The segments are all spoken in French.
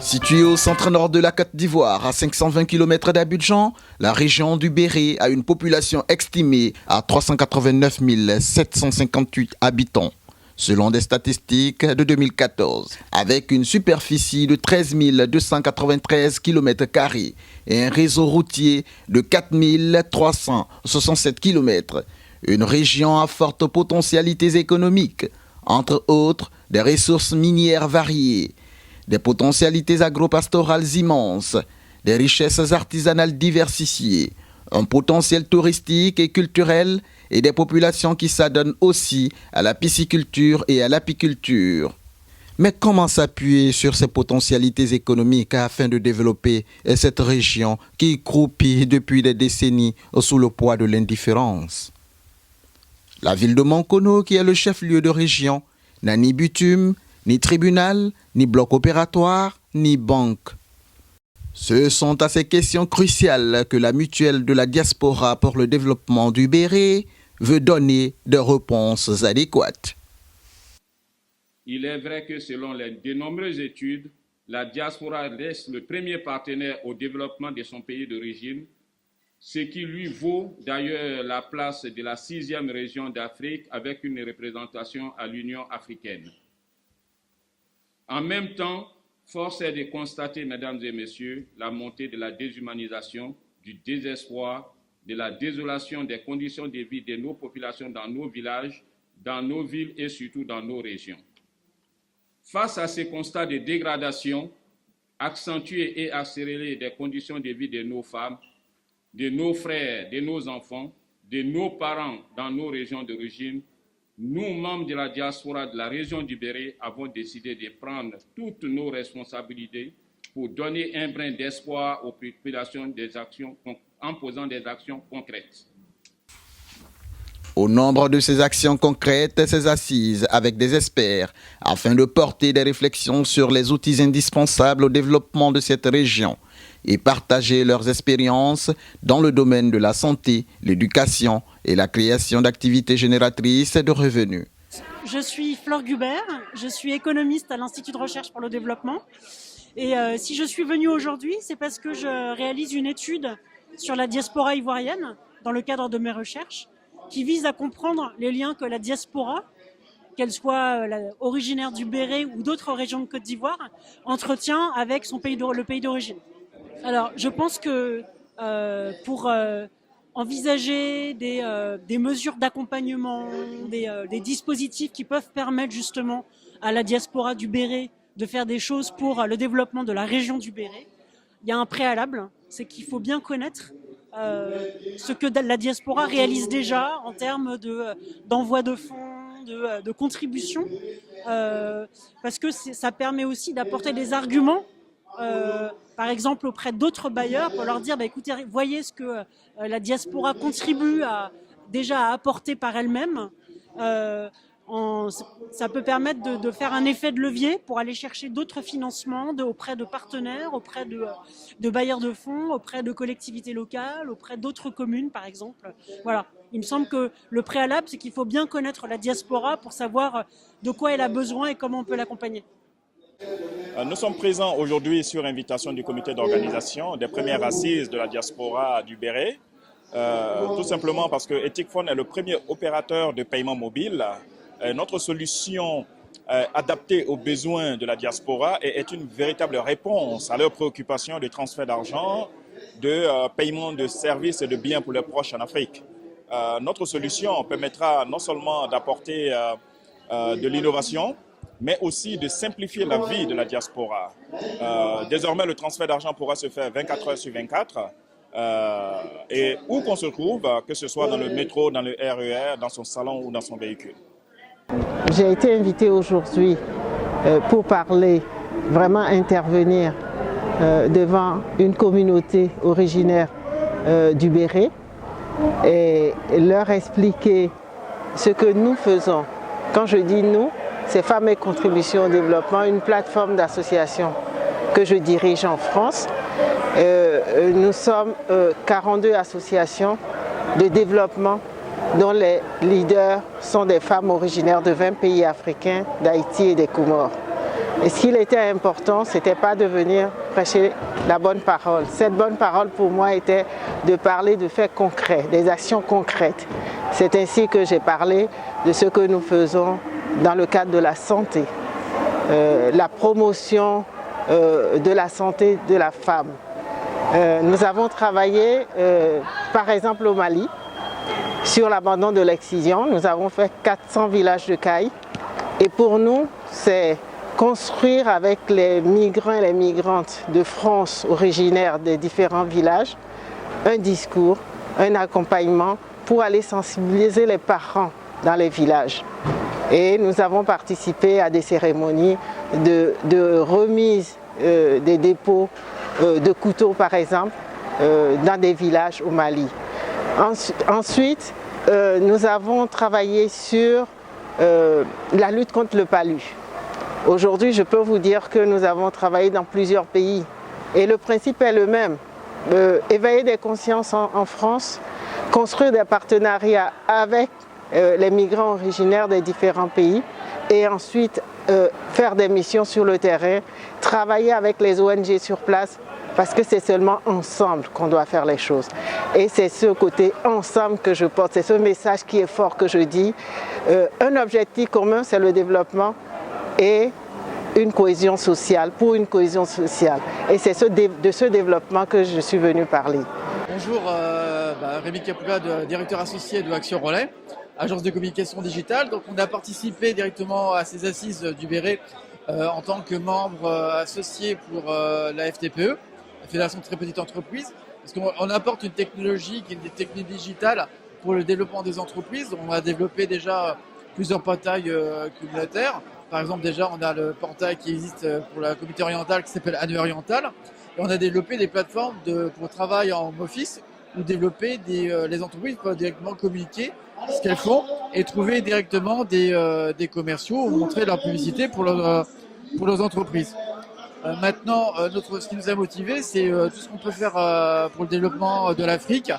Située au centre-nord de la Côte d'Ivoire, à 520 km d'Abidjan, la région du Béré a une population estimée à 389 758 habitants, selon des statistiques de 2014, avec une superficie de 13 293 km² et un réseau routier de 4 367 km. Une région à forte potentialités économiques, entre autres des ressources minières variées, des potentialités agro-pastorales immenses, des richesses artisanales diversifiées, un potentiel touristique et culturel et des populations qui s'adonnent aussi à la pisciculture et à l'apiculture. Mais comment s'appuyer sur ces potentialités économiques afin de développer cette région qui croupit depuis des décennies sous le poids de l'indifférence? La ville de Mankono, qui est le chef-lieu de région, n'a ni bitume, ni tribunal, ni bloc opératoire, ni banque. Ce sont à ces questions cruciales que la mutuelle de la diaspora pour le développement du Béré veut donner des réponses adéquates. Il est vrai que selon de nombreuses études, la diaspora reste le premier partenaire au développement de son pays d'origine, ce qui lui vaut d'ailleurs la place de la 6e région d'Afrique avec une représentation à l'Union africaine. En même temps, force est de constater, mesdames et messieurs, la montée de la déshumanisation, du désespoir, de la désolation des conditions de vie de nos populations dans nos villages, dans nos villes et surtout dans nos régions. Face à ces constats de dégradation, accentués et accélérés des conditions de vie de nos femmes, de nos frères, de nos enfants, de nos parents dans nos régions d'origine, nous, membres de la diaspora de la région du Béré, avons décidé de prendre toutes nos responsabilités pour donner un brin d'espoir aux populations en posant des actions concrètes. Au nombre de ces actions concrètes, ces assises avec des experts, afin de porter des réflexions sur les outils indispensables au développement de cette région et partager leurs expériences dans le domaine de la santé, l'éducation et la création d'activités génératrices de revenus. Je suis Flore Gubert, je suis économiste à l'Institut de recherche pour le développement. Et si je suis venue aujourd'hui, c'est parce que je réalise une étude sur la diaspora ivoirienne dans le cadre de mes recherches, qui vise à comprendre les liens que la diaspora, qu'elle soit originaire du Béré ou d'autres régions de Côte d'Ivoire, entretient avec le pays d'origine. Alors, je pense que pour envisager des mesures d'accompagnement, des dispositifs qui peuvent permettre justement à la diaspora du Béré de faire des choses pour le développement de la région du Béré, il y a un préalable, c'est qu'il faut bien connaître ce que la diaspora réalise déjà en termes d'envoi de fonds, de contributions, parce que ça permet aussi d'apporter des arguments, par exemple auprès d'autres bailleurs, pour leur dire écoutez, voyez ce que la diaspora contribue déjà à apporter par elle-même. Ça peut permettre de faire un effet de levier pour aller chercher d'autres financements auprès de partenaires, auprès de bailleurs de fonds, auprès de collectivités locales, auprès d'autres communes par exemple. Voilà. Il me semble que le préalable, c'est qu'il faut bien connaître la diaspora pour savoir de quoi elle a besoin et comment on peut l'accompagner. Nous sommes présents aujourd'hui sur invitation du comité d'organisation des premières assises de la diaspora du Béré, tout simplement parce que Ethicphone est le premier opérateur de paiement mobile. Notre solution adaptée aux besoins de la diaspora est une véritable réponse à leurs préoccupations de transfert d'argent, de paiement de services et de biens pour leurs proches en Afrique. Notre solution permettra non seulement d'apporter de l'innovation, mais aussi de simplifier la vie de la diaspora. Désormais, le transfert d'argent pourra se faire 24 heures sur 24, et où qu'on se trouve, que ce soit dans le métro, dans le RER, dans son salon ou dans son véhicule. J'ai été invitée aujourd'hui pour parler, vraiment intervenir devant une communauté originaire du Béré et leur expliquer ce que nous faisons. Quand je dis nous, c'est Femmes et Contributions au Développement, une plateforme d'associations que je dirige en France. Nous sommes 42 associations de développement dont les leaders sont des femmes originaires de 20 pays africains, d'Haïti et des Comores. Et ce qu'il était important, ce n'était pas de venir prêcher la bonne parole. Cette bonne parole pour moi était de parler de faits concrets, des actions concrètes. C'est ainsi que j'ai parlé de ce que nous faisons dans le cadre de la santé, la promotion de la santé de la femme. Nous avons travaillé par exemple au Mali sur l'abandon de l'excision. Nous avons fait 400 villages de caille et pour nous c'est construire avec les migrants et les migrantes de France originaires des différents villages un discours, un accompagnement pour aller sensibiliser les parents dans les villages. Et nous avons participé à des cérémonies de remise des dépôts de couteaux par exemple dans des villages au Mali. Ensuite, nous avons travaillé sur la lutte contre le palu. Aujourd'hui, je peux vous dire que nous avons travaillé dans plusieurs pays et le principe est le même. Éveiller des consciences en France, construire des partenariats avec les migrants originaires des différents pays et ensuite faire des missions sur le terrain, travailler avec les ONG sur place parce que c'est seulement ensemble qu'on doit faire les choses. Et c'est ce côté ensemble que je porte, c'est ce message qui est fort que je dis. Un objectif commun, c'est le développement et une cohésion sociale, pour une cohésion sociale. Et c'est de ce développement que je suis venue parler. Bonjour, Rémi Capoula, directeur associé de Action Relais, agence de communication digitale. Donc on a participé directement à ces assises du Béret en tant que membre associé pour la FTPE, la Fédération de très petites entreprises, parce qu'on apporte une technologie qui est des techniques digitales pour le développement des entreprises. On a développé déjà plusieurs portails communautaires. Par exemple, déjà, on a le portail qui existe pour la communauté orientale qui s'appelle Annu Oriental. Et on a développé des plateformes pour travail en office ou développer les entreprises pour directement communiquer ce qu'elles font et trouver directement des commerciaux ou montrer leur publicité pour leurs entreprises. Maintenant, ce qui nous a motivés, c'est tout ce qu'on peut faire pour le développement de l'Afrique,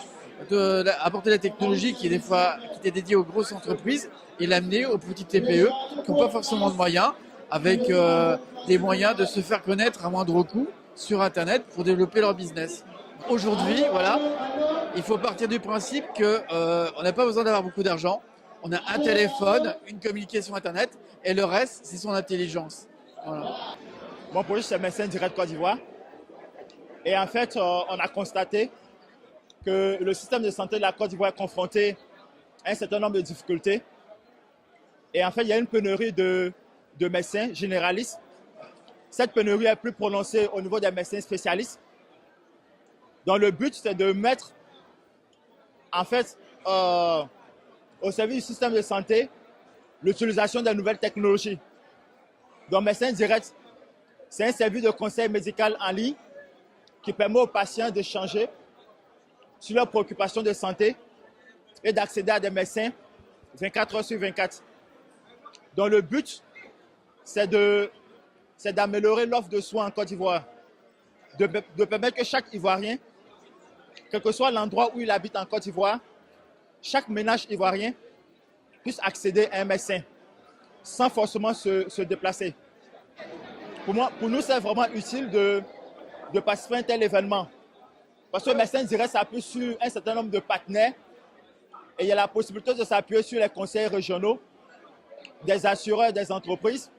apporter la technologie qui était dédiée aux grosses entreprises et l'amener aux petites TPE qui n'ont pas forcément de moyens, avec des moyens de se faire connaître à moindre coût sur Internet pour développer leur business. Aujourd'hui, voilà, il faut partir du principe qu'on n'a pas besoin d'avoir beaucoup d'argent. On a un téléphone, une communication Internet et le reste, c'est son intelligence. Voilà. Mon projet, c'est Médecins Direct Côte d'Ivoire. Et en fait, on a constaté que le système de santé de la Côte d'Ivoire est confronté à un certain nombre de difficultés. Et en fait, il y a une pénurie de médecins généralistes. Cette pénurie est plus prononcée au niveau des médecins spécialistes. Donc le but, c'est de mettre en fait au service du système de santé l'utilisation des nouvelles technologies. Donc Médecins Direct, c'est un service de conseil médical en ligne qui permet aux patients d'échanger sur leurs préoccupations de santé et d'accéder à des médecins 24 heures sur 24. Donc le but, c'est d'améliorer l'offre de soins en Côte d'Ivoire, de permettre que chaque Ivoirien, quel que soit l'endroit où il habite en Côte d'Ivoire, chaque ménage ivoirien puisse accéder à un médecin sans forcément se déplacer. Pour nous, c'est vraiment utile de participer à un tel événement. Parce que le Médecins Direct s'appuie sur un certain nombre de partenaires et il y a la possibilité de s'appuyer sur les conseils régionaux, des assureurs, des entreprises.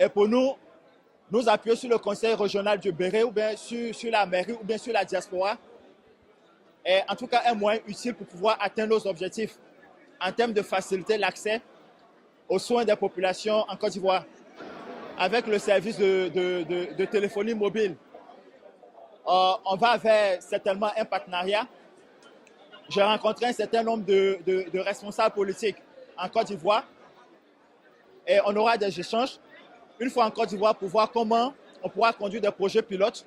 Et pour nous appuyer sur le conseil régional du Béret ou bien sur la mairie ou bien sur la diaspora est en tout cas un moyen utile pour pouvoir atteindre nos objectifs en termes de faciliter l'accès aux soins des populations en Côte d'Ivoire. Avec le service de téléphonie mobile, on va vers certainement un partenariat. J'ai rencontré un certain nombre de responsables politiques en Côte d'Ivoire et on aura des échanges une fois en Côte d'Ivoire pour voir comment on pourra conduire des projets pilotes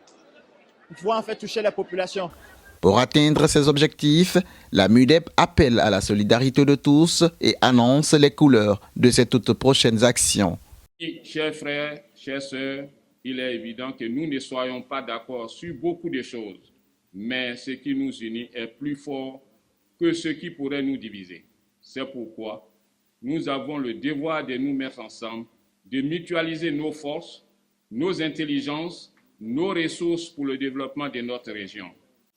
pour pouvoir en fait toucher les populations. Pour atteindre ces objectifs, la MUDEP appelle à la solidarité de tous et annonce les couleurs de ces toutes prochaines actions. Chers frères, chères sœurs, il est évident que nous ne soyons pas d'accord sur beaucoup de choses, mais ce qui nous unit est plus fort que ce qui pourrait nous diviser. C'est pourquoi nous avons le devoir de nous mettre ensemble, de mutualiser nos forces, nos intelligences, nos ressources pour le développement de notre région.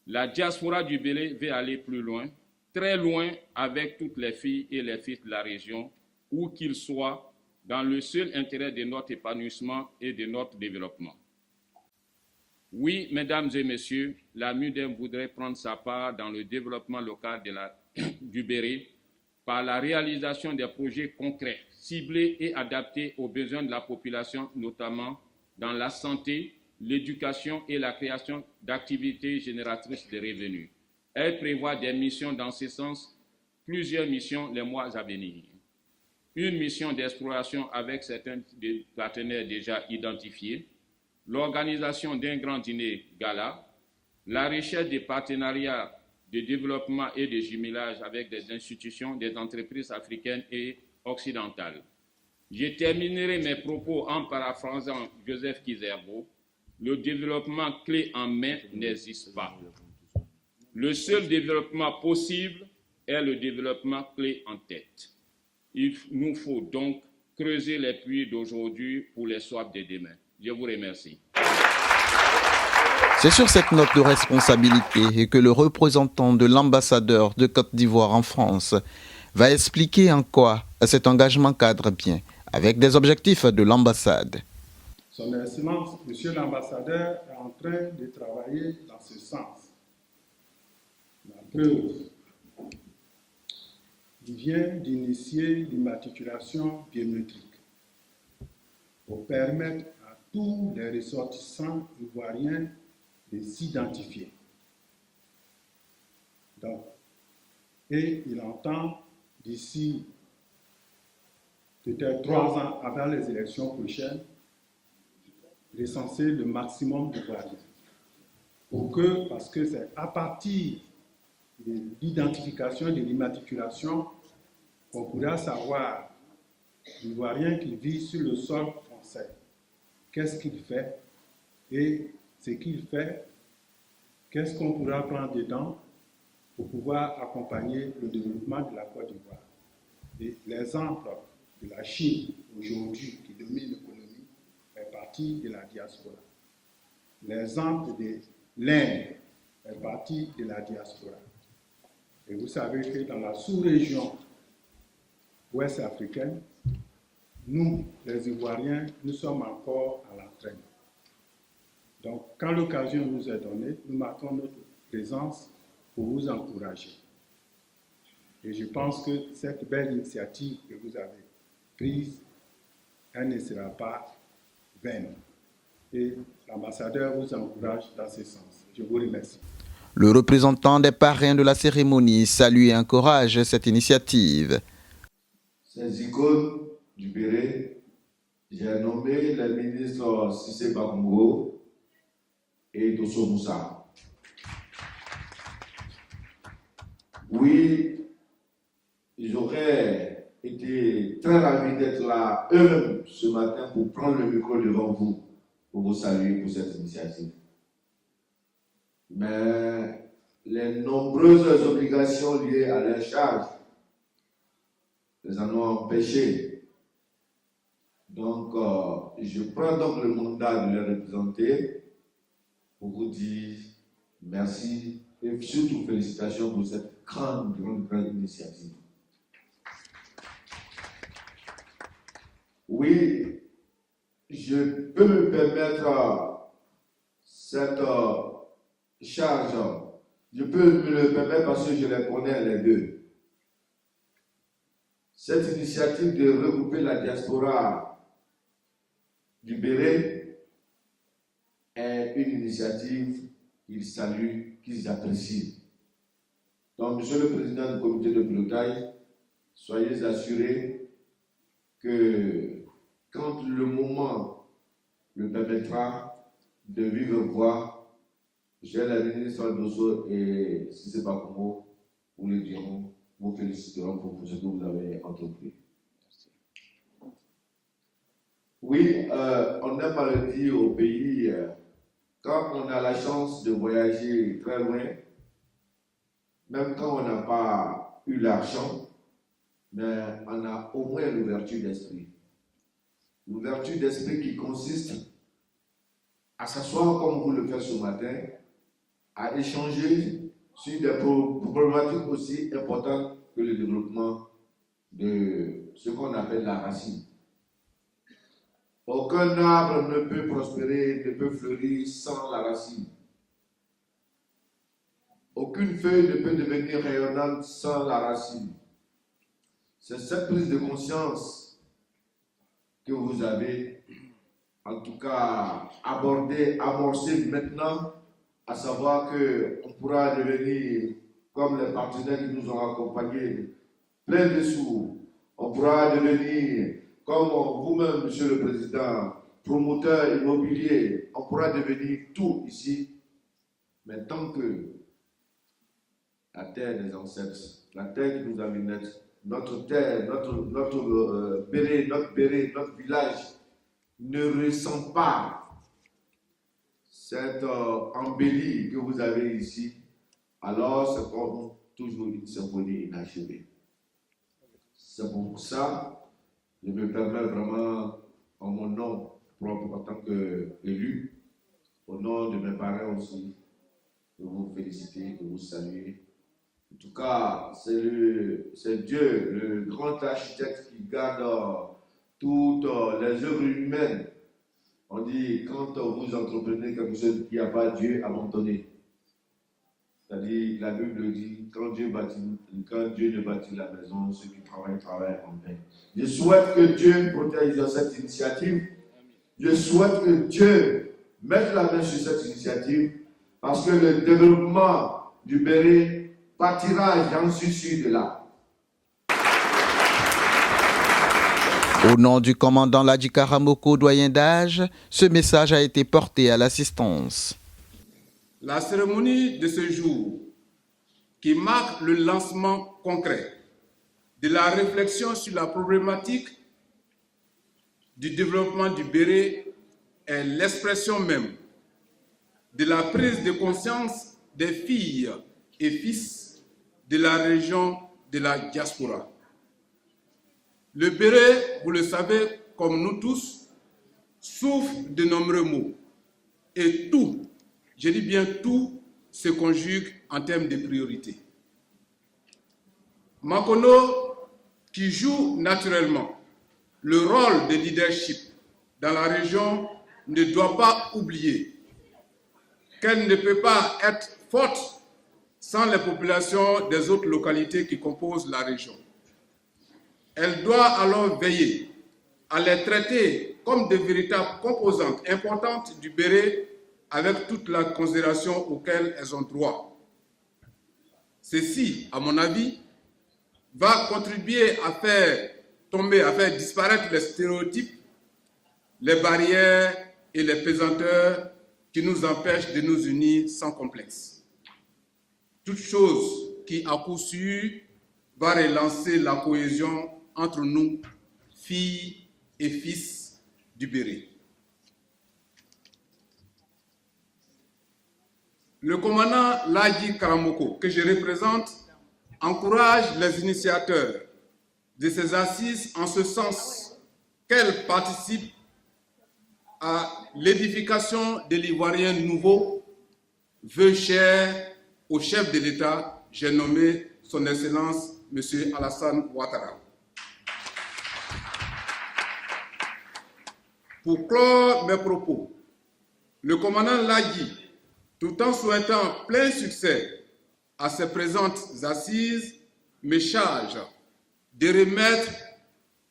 La diaspora du Bénin veut aller plus loin, très loin avec toutes les filles et les fils de la région, où qu'ils soient, dans le seul intérêt de notre épanouissement et de notre développement. Oui, mesdames et messieurs, la MUDEM voudrait prendre sa part dans le développement local du Béret par la réalisation des projets concrets, ciblés et adaptés aux besoins de la population, notamment dans la santé, l'éducation et la création d'activités génératrices de revenus. Elle prévoit des missions dans ce sens, plusieurs missions les mois à venir. Une mission d'exploration avec certains des partenaires déjà identifiés, l'organisation d'un grand dîner gala, la recherche des partenariats de développement et de jumelage avec des institutions, des entreprises africaines et occidentales. Je terminerai mes propos en paraphrasant Joseph Kizerbo. Le développement clé en main n'existe pas. Le seul développement possible est le développement clé en tête. Il nous faut donc creuser les puits d'aujourd'hui pour les soifs de demain. Je vous remercie. C'est sur cette note de responsabilité que le représentant de l'ambassadeur de Côte d'Ivoire en France va expliquer en quoi cet engagement cadre bien avec des objectifs de l'ambassade. Son Excellence, Monsieur l'ambassadeur, est en train de travailler dans ce sens. La preuve, il vient d'initier l'immatriculation biométrique pour permettre à tous les ressortissants ivoiriens de s'identifier. Donc, et il entend d'ici peut-être 3 ans avant les élections prochaines recenser le maximum d'Ivoiriens. Parce que c'est à partir de l'identification et de l'immatriculation qu'on pourra savoir l'Ivoirien qui vit sur le sol français. Qu'est-ce qu'il fait et ce qu'il fait, qu'est-ce qu'on pourra prendre dedans pour pouvoir accompagner le développement de la Côte d'Ivoire. Et l'exemple de la Chine aujourd'hui qui domine l'économie est parti de la diaspora. L'exemple de l'Inde est parti de la diaspora. Et vous savez que dans la sous-région ouest africaine, nous, les Ivoiriens, nous sommes encore à la traîne. Donc, quand l'occasion nous est donnée, nous marquons notre présence pour vous encourager. Et je pense que cette belle initiative que vous avez prise, elle ne sera pas vaine. Et l'ambassadeur vous encourage dans ce sens. Je vous remercie. Le représentant des parrains de la cérémonie salue et encourage cette initiative. Ces icônes du Béret, j'ai nommé les ministres Cissé Bakongo et Dosso Moussa. Oui, ils auraient été très ravis d'être là eux-mêmes ce matin pour prendre le micro devant vous, pour vous saluer pour cette initiative. Mais les nombreuses obligations liées à leur charge les en ont empêchés. Donc, je prends donc le mandat de les représenter pour vous dire merci et surtout félicitations pour cette grande initiative. Oui, je peux me permettre cette charge. Je peux me le permettre parce que je les connais les deux. Cette initiative de regrouper la diaspora du Béret est une initiative qu'ils saluent, qu'ils apprécient. Donc, Monsieur le Président du comité de pilotage, soyez assurés que quand le moment le permettra de vive voix, j'ai la ministre Dosso et Cissé Bakongo vous le diront, vous féliciteront pour ce que vous avez entrepris. Oui, on aime à le dire au pays, quand on a la chance de voyager très loin, même quand on n'a pas eu l'argent, mais on a au moins l'ouverture d'esprit. l'ouverture d'esprit qui consiste à s'asseoir comme vous le faites ce matin, à échanger sur des problématiques aussi importantes que le développement de ce qu'on appelle la racine. Aucun arbre ne peut prospérer, ne peut fleurir sans la racine. Aucune feuille ne peut devenir rayonnante sans la racine. C'est cette prise de conscience que vous avez, en tout cas, abordée, amorcée maintenant, à savoir qu'on pourra devenir, comme les partenaires qui nous ont accompagnés, plein de sous. On pourra devenir, comme vous-même, Monsieur le Président, promoteur immobilier, on pourra devenir tout ici. Mais tant que la terre des ancêtres, la terre qui nous a mis naître, notre terre, notre béret, notre village, ne ressent pas cette embellie que vous avez ici, alors c'est comme toujours une symphonie inachevée. C'est pour ça que je me permets vraiment, en mon nom propre en tant qu'élu, au nom de mes parents aussi, de vous féliciter, de vous saluer. En tout cas, c'est Dieu, le grand architecte qui garde toutes les œuvres humaines. On dit, quand vous entreprenez quelque chose qui n'a pas Dieu, abandonnez. C'est-à-dire, la Bible dit, quand Dieu ne bâtit la maison, ceux qui travaillent en vain. Je souhaite que Dieu protège cette initiative. Je souhaite que Dieu mette la main sur cette initiative parce que le développement du Béret partira, j'en suis sûr, de là. Au nom du commandant Ladji Karamoko, doyen d'âge, ce message a été porté à l'assistance. La cérémonie de ce jour, qui marque le lancement concret de la réflexion sur la problématique du développement du Béret, est l'expression même de la prise de conscience des filles et fils de la région de la diaspora. Le Béret, vous le savez, comme nous tous, souffre de nombreux maux. Et tout, je dis bien tout, se conjugue en termes de priorité. Makono, qui joue naturellement le rôle de leadership dans la région, ne doit pas oublier qu'elle ne peut pas être forte sans les populations des autres localités qui composent la région. Elle doit alors veiller à les traiter comme de véritables composantes importantes du Béret avec toute la considération auxquelles elles ont droit. Ceci, à mon avis, va contribuer à faire disparaître les stéréotypes, les barrières et les pesanteurs qui nous empêchent de nous unir sans complexe. Toute chose qui, à coup sûr, va relancer la cohésion entre nous, filles et fils du Béret. Le commandant Ladji Karamoko, que je représente, encourage les initiateurs de ces assises en ce sens qu'elles participent à l'édification de l'Ivoirien nouveau, vœu cher au chef de l'État, j'ai nommé son Excellence M. Alassane Ouattara. Pour clore mes propos, le commandant Ladji, tout en souhaitant plein succès à ces présentes assises, me charge de remettre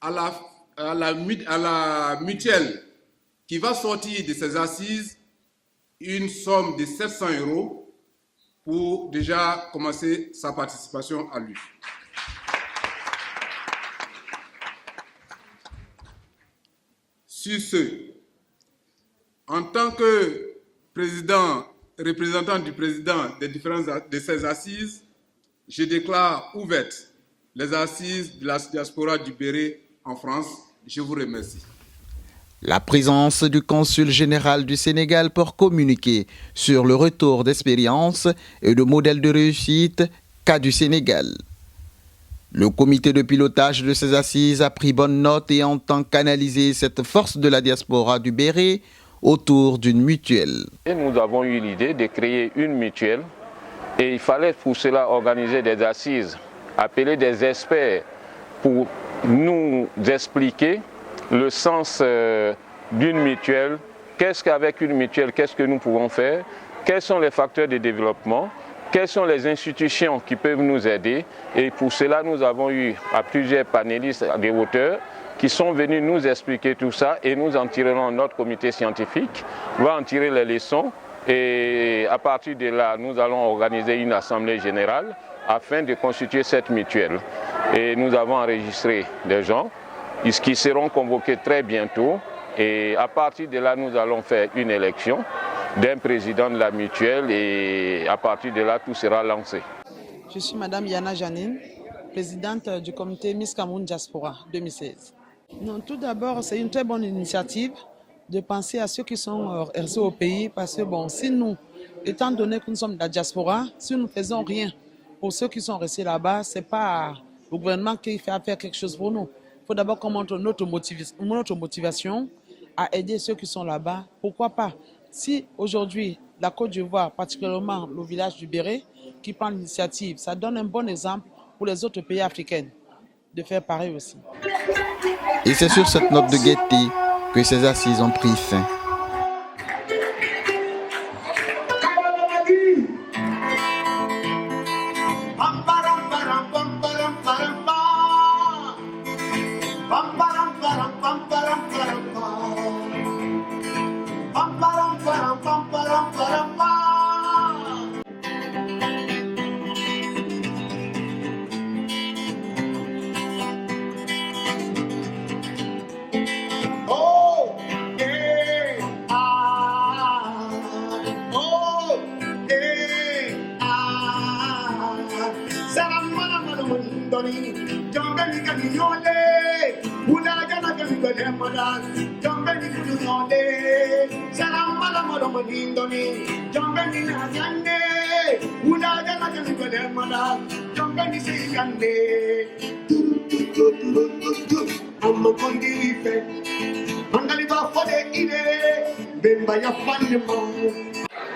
à la mutuelle qui va sortir de ces assises une somme de 700 € pour déjà commencer sa participation à lui. Sur ce, en tant que représentant du président de ces assises, je déclare ouvertes les assises de la diaspora du Béret en France. Je vous remercie. La présence du consul général du Sénégal pour communiquer sur le retour d'expérience et le modèle de réussite qu'a du Sénégal. Le comité de pilotage de ces assises a pris bonne note et entend canaliser cette force de la diaspora du Béret autour d'une mutuelle. Et nous avons eu l'idée de créer une mutuelle et il fallait pour cela organiser des assises, appeler des experts pour nous expliquer le sens d'une mutuelle, qu'est-ce qu'avec une mutuelle, qu'est-ce que nous pouvons faire, quels sont les facteurs de développement, quelles sont les institutions qui peuvent nous aider. Et pour cela, nous avons eu à plusieurs panélistes, des auteurs, qui sont venus nous expliquer tout ça et nous en tirerons notre comité scientifique, va en tirer les leçons et à partir de là, nous allons organiser une assemblée générale afin de constituer cette mutuelle. Et nous avons enregistré des gens qui seront convoqués très bientôt et à partir de là, nous allons faire une élection d'un président de la mutuelle et à partir de là, tout sera lancé. Je suis Madame Yana Janine, présidente du comité Miss Cameroun Diaspora 2016. Non, tout d'abord, c'est une très bonne initiative de penser à ceux qui sont restés au pays parce que bon, si nous, étant donné que nous sommes de la diaspora, si nous ne faisons rien pour ceux qui sont restés là-bas, ce n'est pas le gouvernement qui fait faire quelque chose pour nous. Il faut d'abord qu'on montre notre motivation à aider ceux qui sont là-bas. Pourquoi pas? Si aujourd'hui, la Côte d'Ivoire, particulièrement le village du Béret, qui prend l'initiative, ça donne un bon exemple pour les autres pays africains de faire pareil aussi. Et c'est sur cette note de gaieté que ces assises ont pris fin.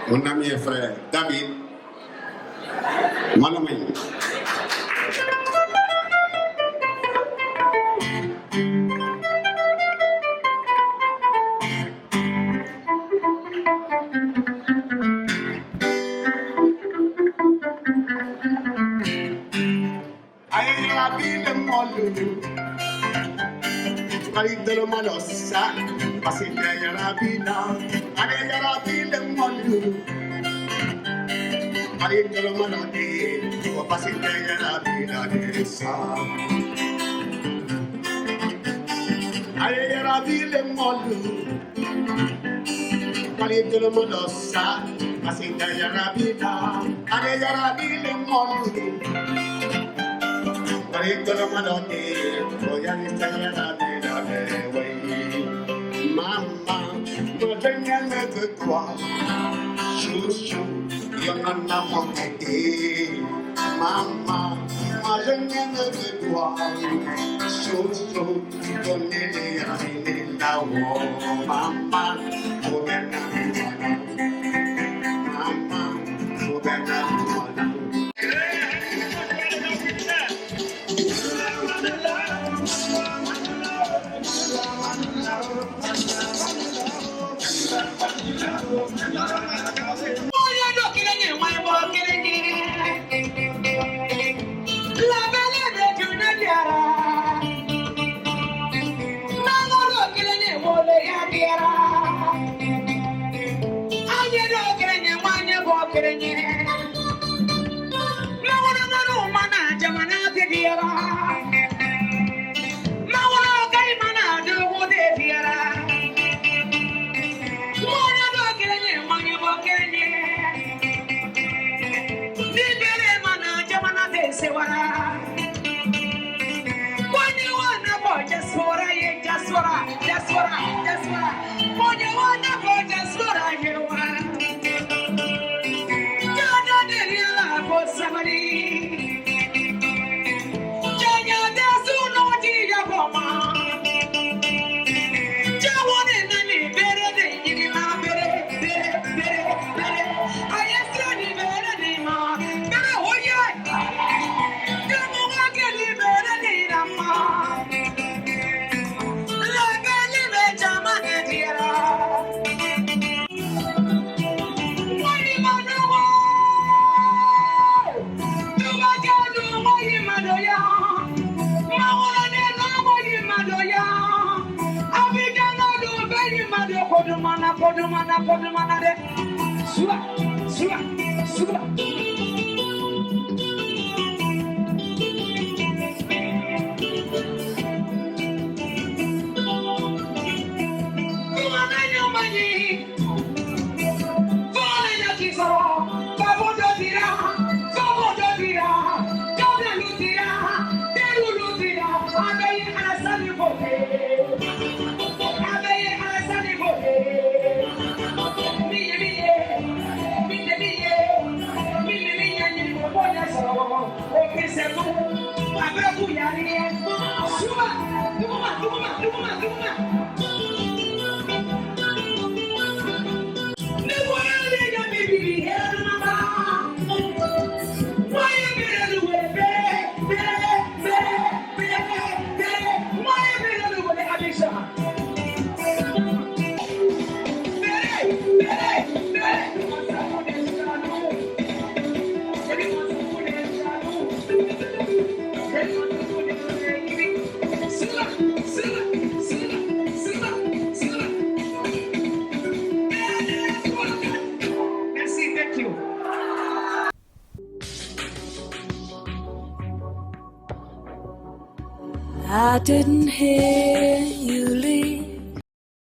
Mon ami et frère David Malomé. Maman, moi je n'aime que toi. Chouchou, donnez-les à là-haut. Maman, faut bien maman, faut bien Mana I didn't hear